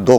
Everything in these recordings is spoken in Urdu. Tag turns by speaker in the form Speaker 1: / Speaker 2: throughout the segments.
Speaker 1: 2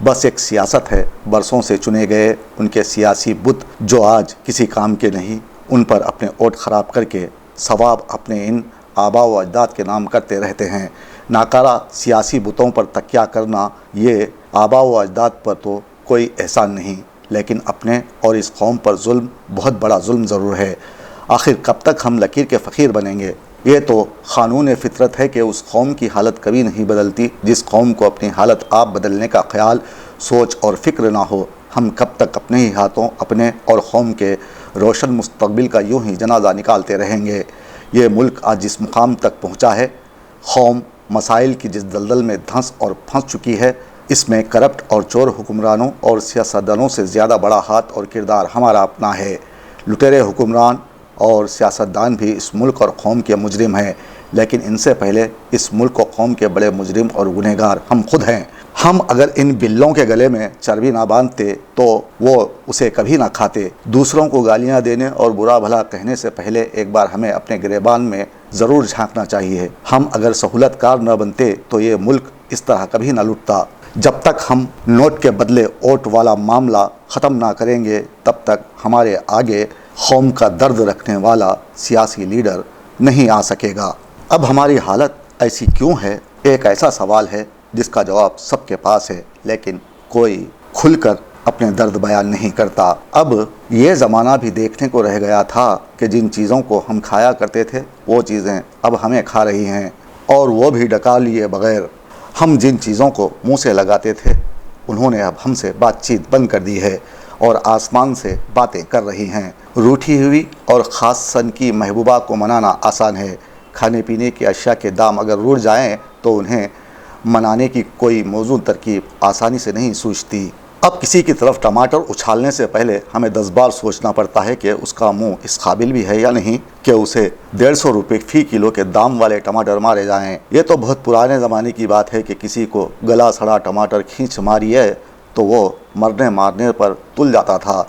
Speaker 1: بس ایک سیاست ہے، برسوں سے چنے گئے ان کے سیاسی بت جو آج کسی کام کے نہیں، ان پر اپنے ووٹ خراب کر کے ثواب اپنے ان آباء و اجداد کے نام کرتے رہتے ہیں۔ ناکارہ سیاسی بتوں پر تکیہ کرنا یہ آباء و اجداد پر تو کوئی احسان نہیں، لیکن اپنے اور اس قوم پر ظلم، بہت بڑا ظلم ضرور ہے۔ آخر کب تک ہم لکیر کے فقیر بنیں گے؟ یہ تو قانون فطرت ہے کہ اس قوم کی حالت کبھی نہیں بدلتی جس قوم کو اپنی حالت آپ بدلنے کا خیال، سوچ اور فکر نہ ہو۔ ہم کب تک اپنے ہی ہاتھوں اپنے اور قوم کے روشن مستقبل کا یوں ہی جنازہ نکالتے رہیں گے؟ یہ ملک آج جس مقام تک پہنچا ہے، قوم مسائل کی جس دلدل میں دھنس اور پھنس چکی ہے، اس میں کرپٹ اور چور حکمرانوں اور سیاستدانوں سے زیادہ بڑا ہاتھ اور کردار ہمارا اپنا ہے۔ لٹیرے حکمران اور سیاستدان بھی اس ملک اور قوم کے مجرم ہیں، لیکن ان سے پہلے اس ملک و قوم کے بڑے مجرم اور گنہگار ہم خود ہیں۔ ہم اگر ان بلوں کے گلے میں چربی نہ باندھتے تو وہ اسے کبھی نہ کھاتے۔ دوسروں کو گالیاں دینے اور برا بھلا کہنے سے پہلے ایک بار ہمیں اپنے گریبان میں ضرور جھانکنا چاہیے۔ ہم اگر سہولت کار نہ بنتے تو یہ ملک اس طرح کبھی نہ لٹتا۔ جب تک ہم نوٹ کے بدلے ووٹ والا معاملہ ختم نہ کریں گے، تب تک ہمارے آگے قوم کا درد رکھنے والا سیاسی لیڈر نہیں آ سکے گا۔ اب ہماری حالت ایسی کیوں ہے؟ ایک ایسا سوال ہے جس کا جواب سب کے پاس ہے، لیکن کوئی کھل کر اپنے درد بیان نہیں کرتا۔ اب یہ زمانہ بھی دیکھنے کو رہ گیا تھا کہ جن چیزوں کو ہم کھایا کرتے تھے وہ چیزیں اب ہمیں کھا رہی ہیں، اور وہ بھی ڈکا لیے بغیر۔ ہم جن چیزوں کو منہ سے لگاتے تھے انہوں نے اب ہم سے بات چیت بند کر دی ہے اور آسمان سے باتیں کر رہی ہیں۔ روٹھی ہوئی اور خاص سن کی محبوبہ کو منانا آسان ہے۔ کھانے پینے کی اشیاء کے دام اگر رڑ جائیں تو انہیں منانے کی کوئی موزوں ترکیب آسانی سے نہیں سوچتی۔ اب کسی کی طرف ٹماٹر اچھالنے سے پہلے ہمیں 10 بار سوچنا پڑتا ہے کہ اس کا منہ اس قابل بھی ہے یا نہیں کہ اسے 150 روپے فی کلو کے دام والے ٹماٹر مارے جائیں۔ یہ تو بہت پرانے زمانے کی بات ہے کہ کسی کو گلا سڑا ٹماٹر کھینچ ماری ہے تو وہ مرنے مارنے پر تل جاتا تھا۔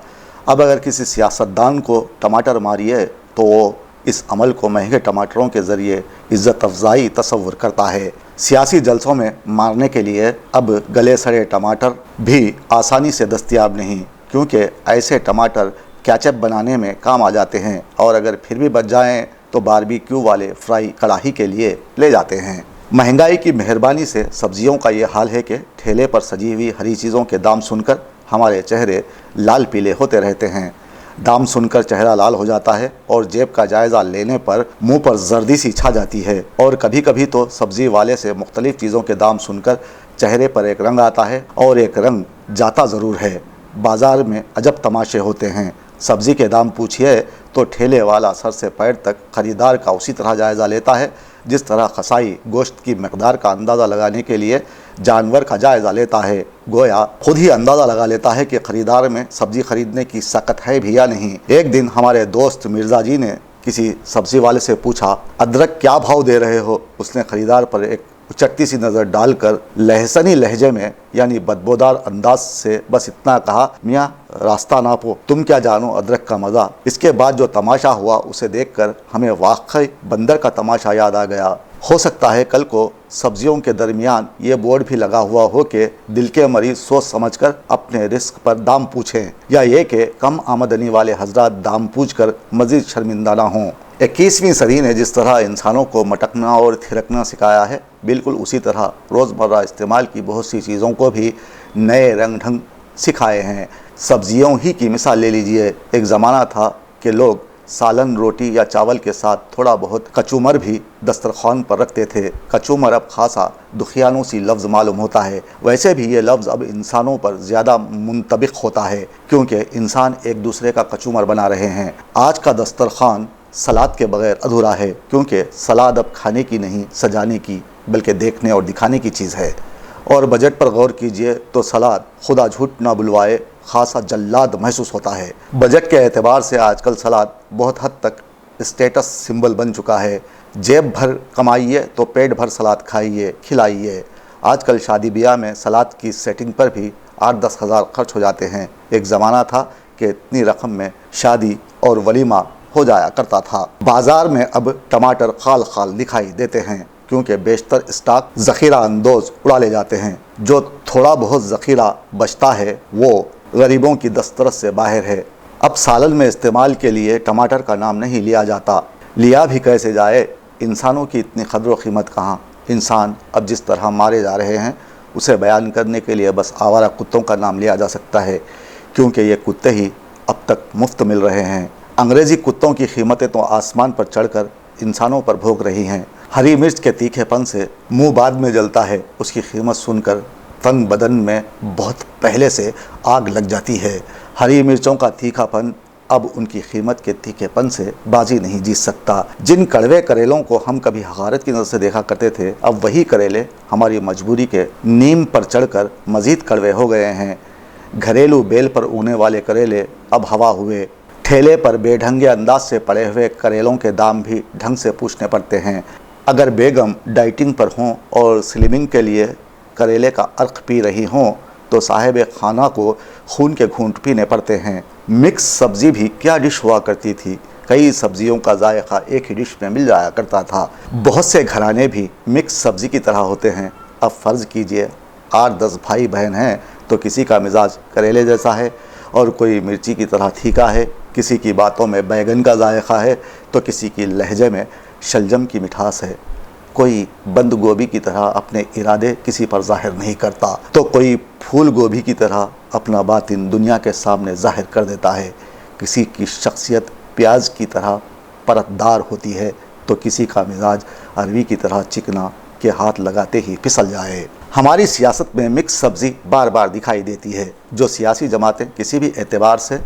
Speaker 1: اب اگر کسی سیاستدان کو ٹماٹر ماری ہے تو وہ اس عمل کو مہنگے ٹماٹروں کے ذریعے عزت افزائی تصور کرتا ہے۔ سیاسی جلسوں میں مارنے کے لیے اب گلے سڑے ٹماٹر بھی آسانی سے دستیاب نہیں، کیونکہ ایسے ٹماٹر کیچپ بنانے میں کام آ جاتے ہیں، اور اگر پھر بھی بچ جائیں تو باربیکیو والے فرائی کڑاہی کے لیے لے جاتے ہیں۔ مہنگائی کی مہربانی سے سبزیوں کا یہ حال ہے کہ ٹھیلے پر سجی ہوئی ہری چیزوں کے دام سن کر ہمارے چہرے لال پیلے ہوتے رہتے ہیں۔ دام سن کر چہرہ لال ہو جاتا ہے اور جیب کا جائزہ لینے پر منہ پر زردی سی چھا جاتی ہے، اور کبھی کبھی تو سبزی والے سے مختلف چیزوں کے دام سن کر چہرے پر ایک رنگ آتا ہے اور ایک رنگ جاتا ضرور ہے۔ بازار میں عجب تماشے ہوتے ہیں۔ سبزی کے دام پوچھئے تو ٹھیلے والا سر سے پیر تک خریدار کا اسی طرح جائزہ لیتا ہے جس طرح قصائی گوشت کی مقدار کا اندازہ لگانے کے لیے جانور کا جائزہ لیتا ہے۔ گویا خود ہی اندازہ لگا لیتا ہے کہ خریدار میں سبزی خریدنے کی سکت ہے بھی یا نہیں۔ ایک دن ہمارے دوست مرزا جی نے کسی سبزی والے سے پوچھا، ادرک کیا بھاؤ دے رہے ہو؟ اس نے خریدار پر ایک اچٹتی سی نظر ڈال کر لہسنی لہجے میں یعنی بدبودار انداز سے بس اتنا کہا، میاں راستہ ناپو، تم کیا جانو ادرک کا مزہ۔ اس کے بعد جو تماشا ہوا اسے دیکھ کر ہمیں واقعی بندر کا تماشا یاد آ گیا۔ ہو سکتا ہے کل کو سبزیوں کے درمیان یہ بورڈ بھی لگا ہوا ہو کہ دل کے مریض سوچ سمجھ کر اپنے رزق پر دام پوچھیں، یا یہ کہ کم آمدنی والے حضرات دام پوچھ کر مزید شرمندہ نہ ہوں۔ 21ویں صدی نے جس طرح انسانوں کو مٹکنا اور تھرکنا سکھایا ہے، بالکل اسی طرح روزمرہ استعمال کی بہت سی چیزوں کو بھی نئے رنگ ڈھنگ سکھائے ہیں۔ سبزیوں ہی کی مثال لے لیجئے۔ ایک زمانہ تھا کہ لوگ سالن، روٹی یا چاول کے ساتھ تھوڑا بہت کچومر بھی دسترخوان پر رکھتے تھے۔ کچومر اب خاصا دخیانوں سی لفظ معلوم ہوتا ہے۔ ویسے بھی یہ لفظ اب انسانوں پر زیادہ منطبق ہوتا ہے، کیونکہ انسان ایک دوسرے کا کچومر بنا رہے ہیں۔ آج کا دسترخوان سلاد کے بغیر ادھورا ہے، کیونکہ سلاد اب کھانے کی نہیں، سجانے کی بلکہ دیکھنے اور دکھانے کی چیز ہے۔ اور بجٹ پر غور کیجئے تو سلاد خدا جھوٹ نہ بلوائے خاصا جلاد محسوس ہوتا ہے۔ بجٹ کے اعتبار سے آج کل سلاد بہت حد تک اسٹیٹس سمبل بن چکا ہے۔ جیب بھر کمائیے تو پیٹ بھر سلاد کھائیے، کھلائیے۔ آج کل شادی بیاہ میں سلاد کی سیٹنگ پر بھی 8-10 ہزار خرچ ہو جاتے ہیں۔ ایک زمانہ تھا کہ اتنی رقم میں شادی اور ولیمہ ہو جایا کرتا تھا۔ بازار میں اب ٹماٹر خال خال دکھائی دیتے ہیں، کیونکہ بیشتر اسٹاک ذخیرہ اندوز اڑا لے جاتے ہیں۔ جو تھوڑا بہت ذخیرہ بچتا ہے وہ غریبوں کی دسترس سے باہر ہے۔ اب سالن میں استعمال کے لیے ٹماٹر کا نام نہیں لیا جاتا، لیا بھی کیسے جائے؟ انسانوں کی اتنی قدر و قیمت کہاں؟ انسان اب جس طرح مارے جا رہے ہیں اسے بیان کرنے کے لیے بس آوارہ کتوں کا نام لیا جا سکتا ہے، کیونکہ یہ کتے ہی اب تک مفت مل رہے ہیں۔ انگریزی کتوں کی قیمتیں تو آسمان پر چڑھ کر انسانوں پر بھونک رہی ہیں۔ ہری مرچ کے تیکھے پن سے منہ بعد میں جلتا ہے، اس کی قیمت سن کر تن بدن میں بہت پہلے سے آگ لگ جاتی ہے۔ ہری مرچوں کا تیکھا پن اب ان کی قیمت کے تیکھے پن سے بازی نہیں جیت سکتا۔ جن کڑوے کریلوں کو ہم کبھی حقارت کی نظر سے دیکھا کرتے تھے، اب وہی کریلے ہماری مجبوری کے نیم پر چڑھ کر مزید کڑوے ہو گئے ہیں۔ گھریلو بیل پر اگنے والے کریلے اب ہوا ہوئے، ٹھیلے پر بے ڈھنگے انداز سے پڑے ہوئے کریلوں کے دام بھی ڈھنگ سے پوچھنے پڑتے ہیں۔ اگر بیگم ڈائٹنگ پر ہوں اور سلمنگ کے لیے کریلے کا عرق پی رہی ہوں تو صاحب خانہ کو خون کے گھونٹ پینے پڑتے ہیں۔ مکس سبزی بھی کیا ڈش ہوا کرتی تھی، کئی سبزیوں کا ذائقہ ایک ہی ڈش میں مل جایا کرتا تھا۔ بہت سے گھرانے بھی مکس سبزی کی طرح ہوتے ہیں۔ اب فرض کیجئے 8-10 بھائی بہن ہیں تو کسی کا مزاج کریلے جیسا ہے اور کوئی مرچی کی طرح تھیکا ہے، کسی کی باتوں میں بیگن کا ذائقہ ہے تو کسی کی لہجے میں شلجم کی مٹھاس ہے، کوئی بند گوبھی کی طرح اپنے ارادے کسی پر ظاہر نہیں کرتا تو کوئی پھول گوبھی کی طرح اپنا باطن دنیا کے سامنے ظاہر کر دیتا ہے، کسی کی شخصیت پیاز کی طرح پرتدار ہوتی ہے تو کسی کا مزاج اروی کی طرح چکنا کہ ہاتھ لگاتے ہی پھسل جائے۔ ہماری سیاست میں مکس سبزی بار بار دکھائی دیتی ہے۔ جو سیاسی جماعتیں کسی بھی اعتبار سے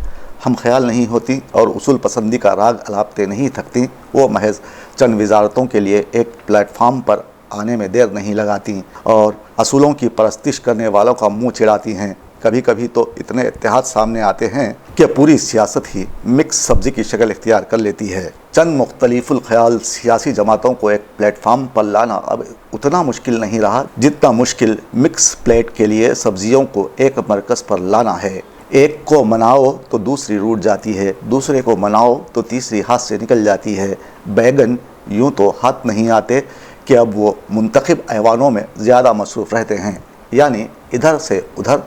Speaker 1: ہم خیال نہیں ہوتی اور اصول پسندی کا راگ الاپتے نہیں تھکتی، وہ محض چند وزارتوں کے لیے ایک پلیٹ فارم پر آنے میں دیر نہیں لگاتی اور اصولوں کی پرستش کرنے والوں کا منہ چڑھاتی ہیں۔ کبھی کبھی تو اتنے اتحاد سامنے آتے ہیں کہ پوری سیاست ہی مکس سبزی کی شکل اختیار کر لیتی ہے۔ چند مختلف الخیال سیاسی جماعتوں کو ایک پلیٹ فارم پر لانا اب اتنا مشکل نہیں رہا جتنا مشکل مکس پلیٹ کے لیے سبزیوں کو ایک مرکز پر لانا ہے۔ ایک کو مناؤ تو دوسری روٹ جاتی ہے، دوسرے کو مناؤ تو تیسری ہاتھ سے نکل جاتی ہے۔ بیگن یوں تو ہاتھ نہیں آتے کہ اب وہ منتخب ایوانوں میں زیادہ مصروف رہتے ہیں، یعنی ادھر سے ادھر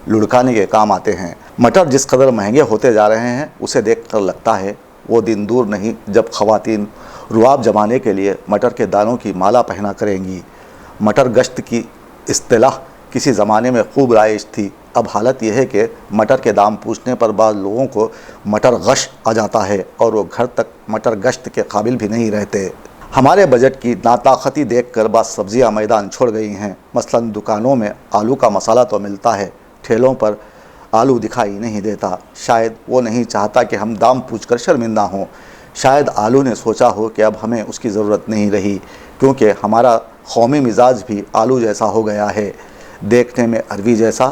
Speaker 1: لڑکانے کے کام آتے ہیں۔ مٹر جس قدر مہنگے ہوتے جا رہے ہیں اسے دیکھ کر لگتا ہے وہ دن دور نہیں جب خواتین رواب جمانے کے لیے مٹر کے دانوں کی مالا پہنا کریں گی۔ مٹر گشت کی اصطلاح کسی زمانے میں خوب رائج تھی، اب حالت یہ ہے کہ مٹر کے دام پوچھنے پر بعض لوگوں کو مٹر غش آ جاتا ہے اور وہ گھر تک مٹر گشت کے قابل بھی نہیں رہتے۔ ہمارے بجٹ کی ناطاقتی دیکھ کر بعض سبزیاں میدان چھوڑ گئی ہیں۔ مثلاً دکانوں میں آلو کا مسالہ تو ملتا ہے، ٹھیلوں پر آلو دکھائی نہیں دیتا۔ شاید وہ نہیں چاہتا کہ ہم دام پوچھ کر شرمندہ ہوں، شاید آلو نے سوچا ہو کہ اب ہمیں اس کی ضرورت نہیں رہی، کیونکہ ہمارا قومی مزاج بھی آلو جیسا ہو گیا ہے، دیکھنے میں اروی جیسا،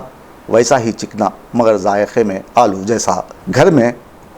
Speaker 1: ویسا ہی چکنا مگر ذائقے میں آلو جیسا۔ گھر میں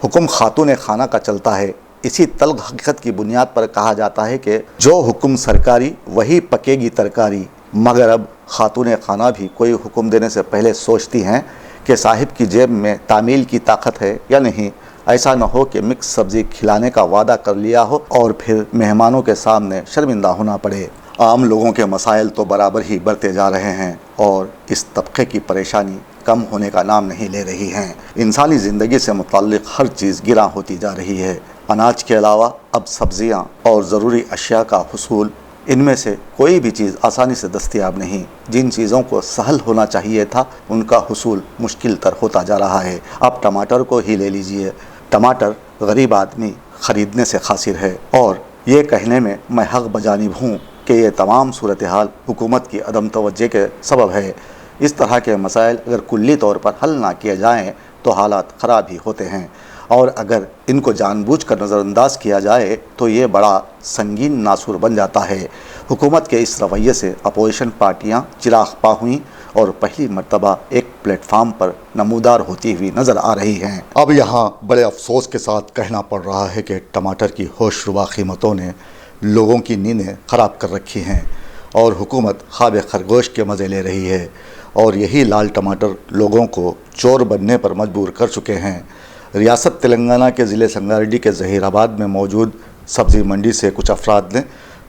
Speaker 1: حکم خاتون خانہ کا چلتا ہے۔ اسی تلخ حقیقت کی بنیاد پر کہا جاتا ہے کہ جو حکم سرکاری وہی پکے گی ترکاری، مگر اب خاتون خانہ بھی کوئی حکم دینے سے پہلے سوچتی ہیں کہ صاحب کی جیب میں تعمیل کی طاقت ہے یا نہیں، ایسا نہ ہو کہ مکس سبزی کھلانے کا وعدہ کر لیا ہو اور پھر مہمانوں کے سامنے شرمندہ ہونا پڑے۔ عام لوگوں کے مسائل تو برابر ہی بڑھتے جا رہے ہیں اور اس طبقے کی پریشانی کم ہونے کا نام نہیں لے رہی ہیں۔ انسانی زندگی سے متعلق ہر چیز گراں ہوتی جا رہی ہے۔ اناج کے علاوہ اب سبزیاں اور ضروری اشیاء کا حصول، ان میں سے کوئی بھی چیز آسانی سے دستیاب نہیں۔ جن چیزوں کو سہل ہونا چاہیے تھا ان کا حصول مشکل تر ہوتا جا رہا ہے۔ اب ٹماٹر کو ہی لے لیجئے، ٹماٹر غریب آدمی خریدنے سے قاصر ہے، اور یہ کہنے میں میں حق بجانب ہوں کہ یہ تمام صورتحال حکومت کی عدم توجہ کے سبب ہے۔ اس طرح کے مسائل اگر کلی طور پر حل نہ کیے جائیں تو حالات خراب ہی ہوتے ہیں، اور اگر ان کو جان بوجھ کر نظر انداز کیا جائے تو یہ بڑا سنگین ناسور بن جاتا ہے۔ حکومت کے اس رویے سے اپوزیشن پارٹیاں چراغ پا ہوئیں اور پہلی مرتبہ ایک پلیٹ فارم پر نمودار ہوتی ہوئی نظر آ رہی ہیں۔ اب یہاں بڑے افسوس کے ساتھ کہنا پڑ رہا ہے کہ ٹماٹر کی ہوش ربا قیمتوں نے لوگوں کی نیندیں خراب کر رکھی ہیں اور حکومت خواب خرگوش کے مزے لے رہی ہے، اور یہی لال ٹماٹر لوگوں کو چور بننے پر مجبور کر چکے ہیں۔ ریاست تلنگانہ کے ضلع سنگاریڈی کے ظہیر آباد میں موجود سبزی منڈی سے کچھ افراد نے